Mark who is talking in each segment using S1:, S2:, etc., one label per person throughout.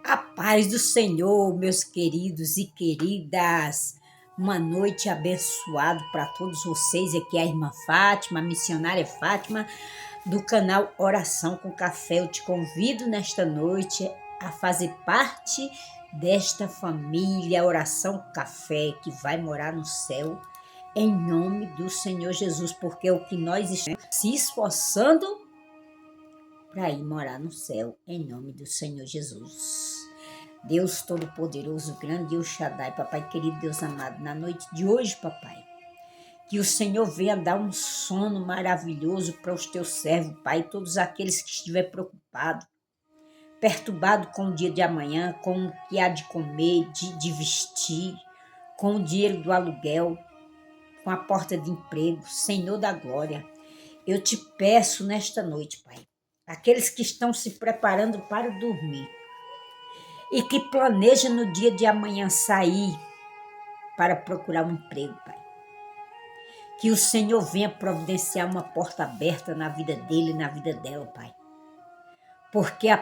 S1: A paz do Senhor, meus queridos e queridas. Uma noite abençoada para todos vocês. Aqui é a irmã Fátima, a missionária Fátima, do canal Oração com Café. Eu te convido nesta noite a fazer parte desta família Oração com Café, que vai morar no céu, em nome do Senhor Jesus, porque é o que nós estamos se esforçando para ir morar no céu, em nome do Senhor Jesus. Deus Todo-Poderoso, grande El Shaddai, papai querido, Deus amado, na noite de hoje, papai, que o Senhor venha dar um sono maravilhoso para os teus servos, pai, todos aqueles que estiverem preocupados, perturbados com o dia de amanhã, com o que há de comer, de vestir, com o dinheiro do aluguel, com a porta de emprego, Senhor da glória, eu te peço nesta noite, pai, aqueles que estão se preparando para dormir e que planejam no dia de amanhã sair para procurar um emprego, pai. Que o Senhor venha providenciar uma porta aberta na vida dele e na vida dela, pai. Porque a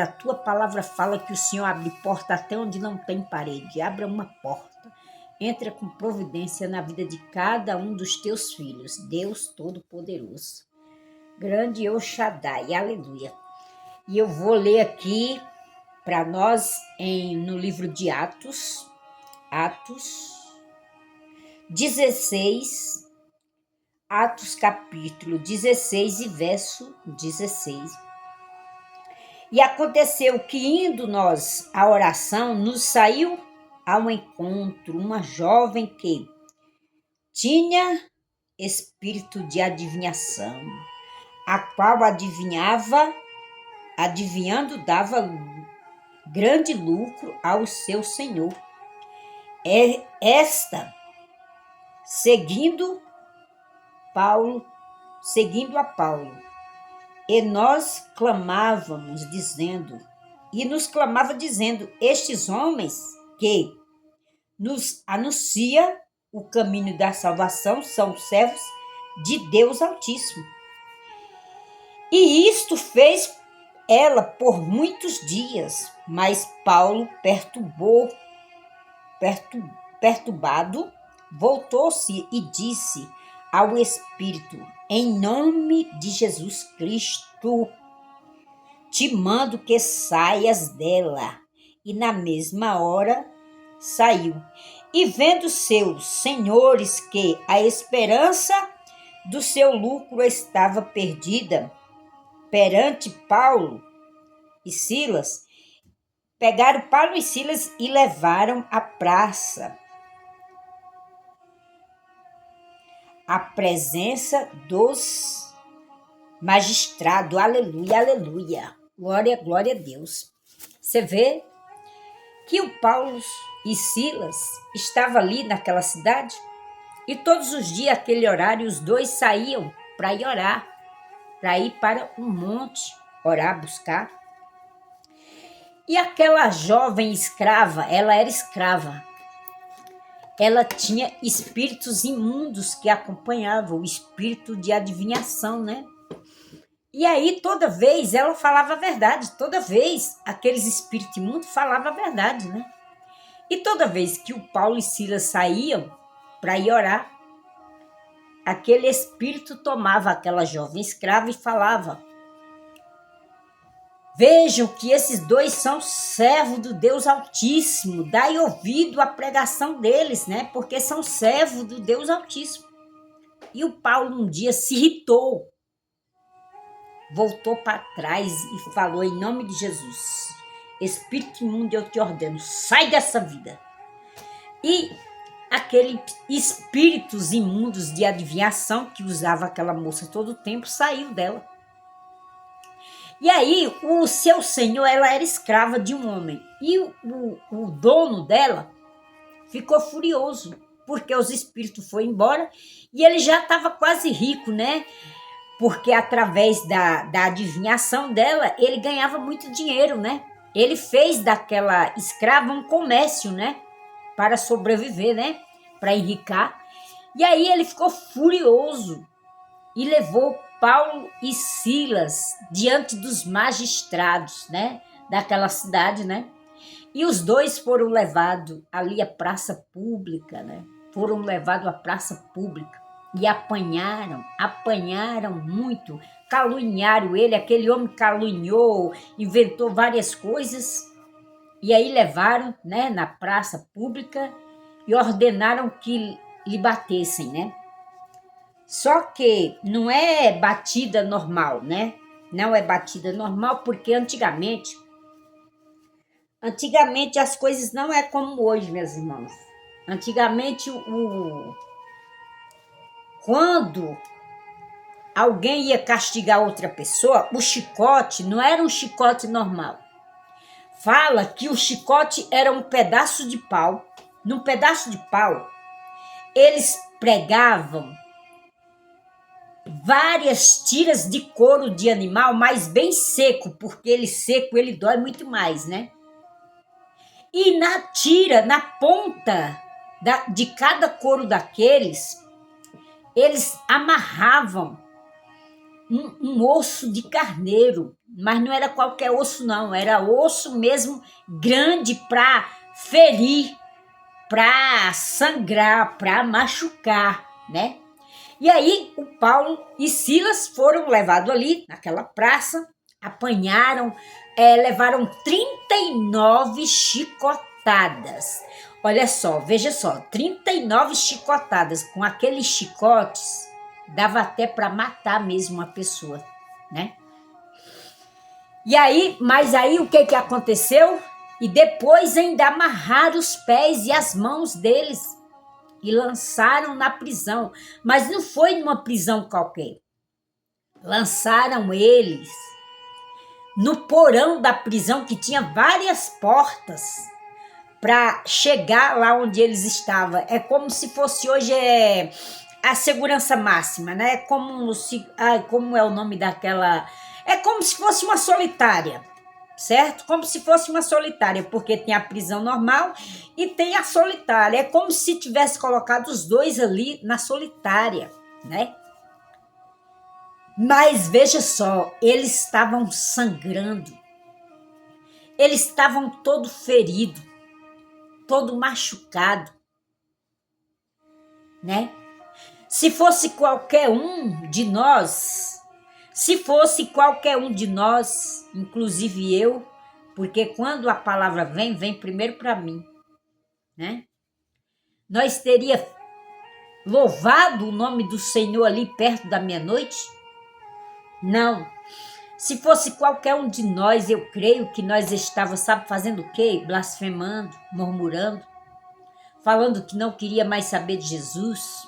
S1: tua palavra fala que o Senhor abre porta até onde não tem parede. Abra uma porta. Entra com providência na vida de cada um dos teus filhos. Deus Todo-Poderoso. Grande El Shaddai, aleluia. E eu vou ler aqui para nós no livro de Atos 16, Atos capítulo 16 e verso 16. E aconteceu que indo nós à oração, nos saiu ao encontro uma jovem que tinha espírito de adivinhação, a qual adivinhando dava grande lucro ao seu senhor. Esta, seguindo a Paulo, e nos clamava dizendo, estes homens que nos anuncia o caminho da salvação são servos de Deus Altíssimo. E isto fez ela por muitos dias, mas Paulo, perturbado, voltou-se e disse ao Espírito, em nome de Jesus Cristo, te mando que saias dela. E na mesma hora saiu. E vendo seus senhores que a esperança do seu lucro estava perdida, perante Paulo e Silas, pegaram Paulo e Silas e levaram à praça, à presença dos magistrados. Aleluia, aleluia. Glória, glória a Deus. Você vê que o Paulo e Silas estavam ali naquela cidade e todos os dias, aquele horário, os dois saíam para ir orar, para ir para um monte, orar, buscar. E aquela jovem escrava, ela era escrava. Ela tinha espíritos imundos que acompanhavam, o espírito de adivinhação, né? E aí, toda vez, ela falava a verdade. Toda vez, aqueles espíritos imundos falavam a verdade, né? E toda vez que o Paulo e Silas saíam para ir orar, aquele espírito tomava aquela jovem escrava e falava, vejam que esses dois são servos do Deus Altíssimo, dai ouvido à pregação deles, né? Porque são servos do Deus Altíssimo. E o Paulo um dia se irritou, voltou para trás e falou em nome de Jesus, espírito imundo, eu te ordeno, sai dessa vida. E aqueles espíritos imundos de adivinhação que usava aquela moça todo o tempo saiu dela. E aí, o seu senhor, ela era escrava de um homem. E o dono dela ficou furioso, porque os espíritos foram embora e ele já estava quase rico, né? Porque através da adivinhação dela, ele ganhava muito dinheiro, né? Ele fez daquela escrava um comércio, né? Para sobreviver, né? Para enricar. E aí ele ficou furioso e levou Paulo e Silas diante dos magistrados, né, daquela cidade, né? E os dois foram levados ali à praça pública, né? Foram levados à praça pública e apanharam muito, caluniaram ele, aquele homem caluniou, inventou várias coisas, e aí levaram, né, na praça pública e ordenaram que lhe batessem, né? Só que não é batida normal, né? Não é batida normal porque antigamente as coisas não é como hoje, meus irmãos. Antigamente quando alguém ia castigar outra pessoa, o chicote não era um chicote normal. Fala que o chicote era um pedaço de pau. Num pedaço de pau, eles pregavam várias tiras de couro de animal, mas bem seco, porque ele seco ele dói muito mais, né? E na tira, na ponta de cada couro daqueles, eles amarravam um osso de carneiro, mas não era qualquer osso não, era osso mesmo grande para ferir, para sangrar, para machucar, né? E aí o Paulo e Silas foram levados ali naquela praça, apanharam, levaram 39 chicotadas. Olha só, veja só, 39 chicotadas. Com aqueles chicotes, dava até para matar mesmo uma pessoa, né? E aí, mas aí o que aconteceu? E depois ainda amarraram os pés e as mãos deles e lançaram na prisão. Mas não foi numa prisão qualquer. Lançaram eles no porão da prisão, que tinha várias portas para chegar lá onde eles estavam. É como se fosse hoje a segurança máxima, né? Como é o nome daquela... É como se fosse uma solitária, certo? Como se fosse uma solitária, porque tem a prisão normal e tem a solitária. É como se tivesse colocado os dois ali na solitária, né? Mas veja só, eles estavam sangrando, eles estavam todo ferido, todo machucado, né? Se fosse qualquer um de nós, inclusive eu, porque quando a palavra vem primeiro para mim, né? Nós teria louvado o nome do Senhor ali perto da meia-noite? Não. Se fosse qualquer um de nós, eu creio que nós estávamos, sabe, fazendo o quê? Blasfemando, murmurando, falando que não queria mais saber de Jesus,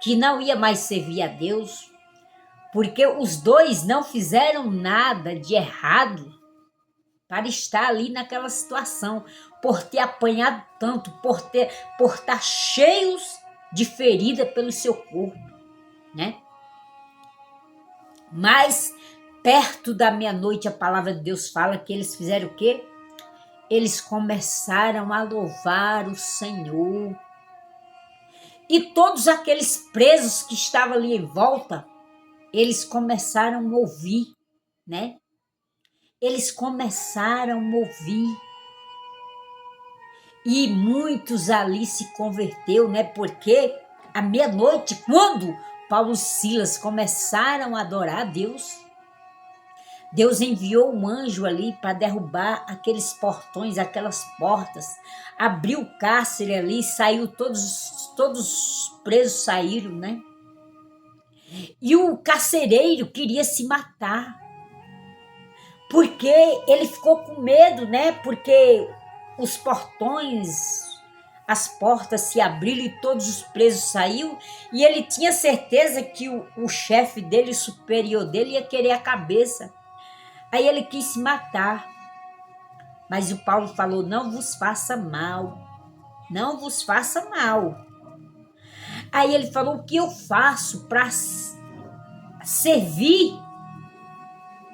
S1: que não ia mais servir a Deus, porque os dois não fizeram nada de errado para estar ali naquela situação, por ter apanhado tanto, por estar cheios de ferida pelo seu corpo, né? Mas perto da meia-noite a palavra de Deus fala que eles fizeram o quê? Eles começaram a louvar o Senhor. E todos aqueles presos que estavam ali em volta, eles começaram a ouvir, né? Eles começaram a ouvir. E muitos ali se converteu, né? Porque à meia-noite, quando Paulo e Silas começaram a adorar a Deus, Deus enviou um anjo ali para derrubar aqueles portões, aquelas portas, abriu o cárcere ali, saiu todos os presos saíram, né? E o carcereiro queria se matar, porque ele ficou com medo, né? Porque os portões, as portas se abriram e todos os presos saíram, e ele tinha certeza que o chefe dele, o superior dele, ia querer a cabeça. Aí ele quis se matar, mas o Paulo falou, não vos faça mal, não vos faça mal. Aí ele falou, o que eu faço para servir,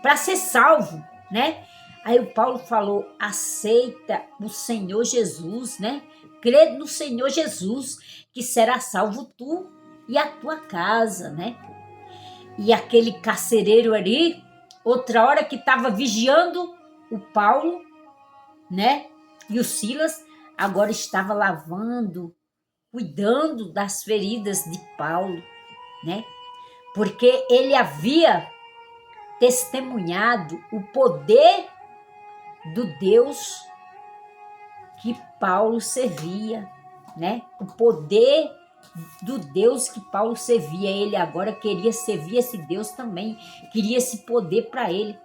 S1: para ser salvo, né? Aí o Paulo falou, aceita o Senhor Jesus, né? Crê no Senhor Jesus, que será salvo tu e a tua casa, né? E aquele carcereiro ali, outra hora que estava vigiando o Paulo, né? E o Silas agora estava lavando, cuidando das feridas de Paulo, né? Porque ele havia testemunhado o poder do Deus que Paulo servia, né? O poder do Deus que Paulo servia. Ele agora queria servir esse Deus também, queria esse poder para ele.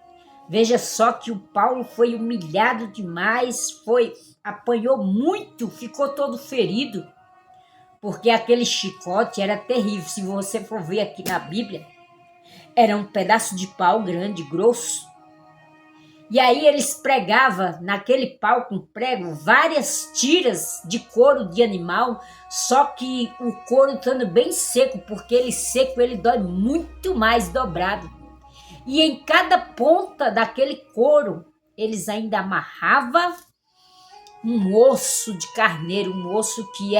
S1: Veja só que o Paulo foi humilhado demais, apanhou muito, ficou todo ferido, porque aquele chicote era terrível. Se você for ver aqui na Bíblia, era um pedaço de pau grande, grosso. E aí eles pregavam naquele pau com prego várias tiras de couro de animal, só que o couro estando bem seco, porque ele seco ele dói muito mais dobrado. E em cada ponta daquele couro, eles ainda amarravam um osso de carneiro, um osso que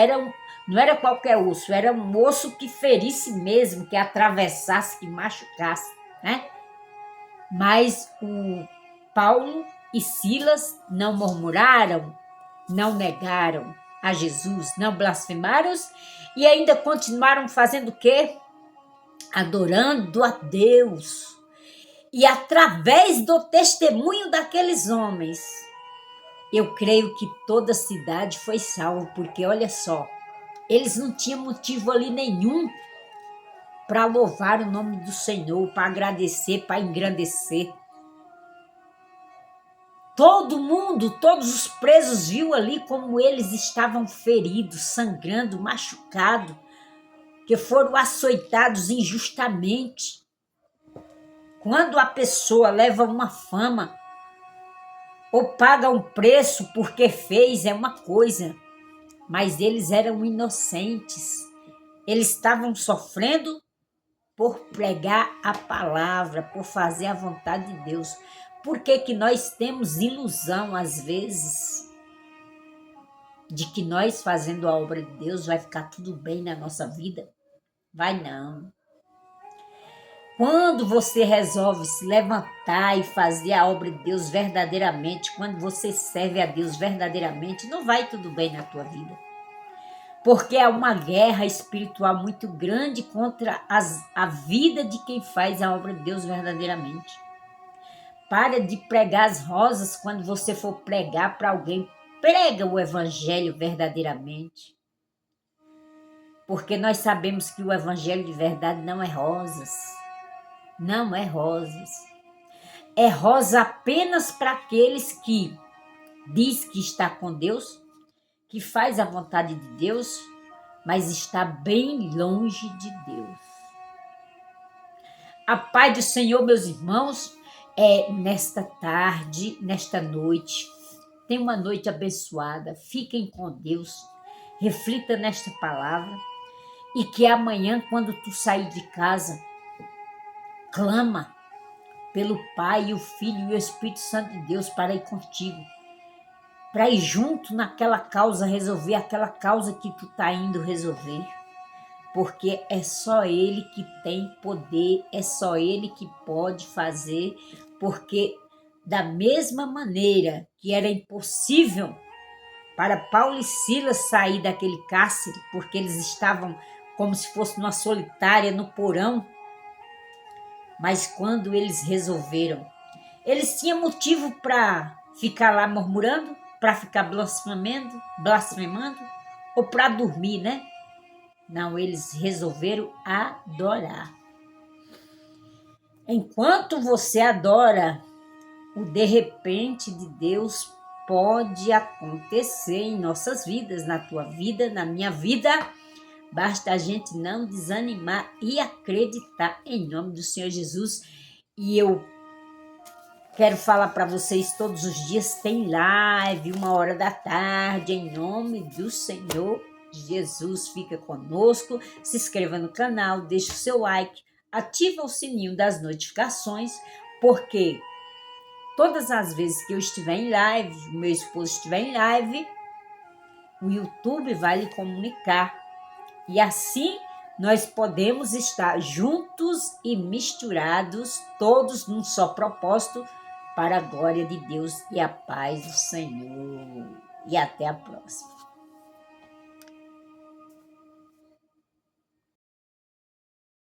S1: não era qualquer osso, era um osso que ferisse mesmo, que atravessasse, que machucasse, né? Mas o Paulo e Silas não murmuraram, não negaram a Jesus, não blasfemaram e ainda continuaram fazendo o quê? Adorando a Deus. E através do testemunho daqueles homens, eu creio que toda a cidade foi salva, porque olha só, eles não tinham motivo ali nenhum para louvar o nome do Senhor, para agradecer, para engrandecer. Todo mundo, todos os presos viu ali como eles estavam feridos, sangrando, machucados, que foram açoitados injustamente. Quando a pessoa leva uma fama ou paga um preço porque fez, é uma coisa, mas eles eram inocentes. Eles estavam sofrendo por pregar a palavra, por fazer a vontade de Deus. Por que que nós temos ilusão, às vezes, de que nós fazendo a obra de Deus vai ficar tudo bem na nossa vida? Vai não. Quando você resolve se levantar e fazer a obra de Deus verdadeiramente, quando você serve a Deus verdadeiramente, não vai tudo bem na tua vida. Porque é uma guerra espiritual muito grande contra a vida de quem faz a obra de Deus verdadeiramente. Para de pregar as rosas quando você for pregar para alguém. Prega o evangelho verdadeiramente. Porque nós sabemos que o evangelho de verdade não é rosas. Não é rosas. É rosa apenas para aqueles que diz que está com Deus, que faz a vontade de Deus, mas está bem longe de Deus. A paz do Senhor, meus irmãos, nesta tarde, nesta noite. Tenha uma noite abençoada. Fiquem com Deus. Reflita nesta palavra. E que amanhã, quando tu sair de casa, clama pelo Pai, o Filho e o Espírito Santo de Deus para ir contigo. Para ir junto naquela causa, resolver aquela causa que tu está indo resolver. Porque é só Ele que tem poder, é só Ele que pode fazer, porque da mesma maneira que era impossível para Paulo e Silas sair daquele cárcere, porque eles estavam como se fosse numa solitária no porão, mas quando eles resolveram, eles tinham motivo para ficar lá murmurando, para ficar blasfemando, ou para dormir, né? Não, eles resolveram adorar. Enquanto você adora, o de repente de Deus pode acontecer em nossas vidas, na tua vida, na minha vida. Basta a gente não desanimar e acreditar em nome do Senhor Jesus. E eu quero falar para vocês, todos os dias tem live, 1h da tarde, em nome do Senhor Jesus. Fica conosco, se inscreva no canal, deixa o seu like, ativa o sininho das notificações, porque todas as vezes que eu estiver em live, meu esposo estiver em live, o YouTube vai lhe comunicar. E assim nós podemos estar juntos e misturados, todos num só propósito, para a glória de Deus e a paz do Senhor. E até a próxima.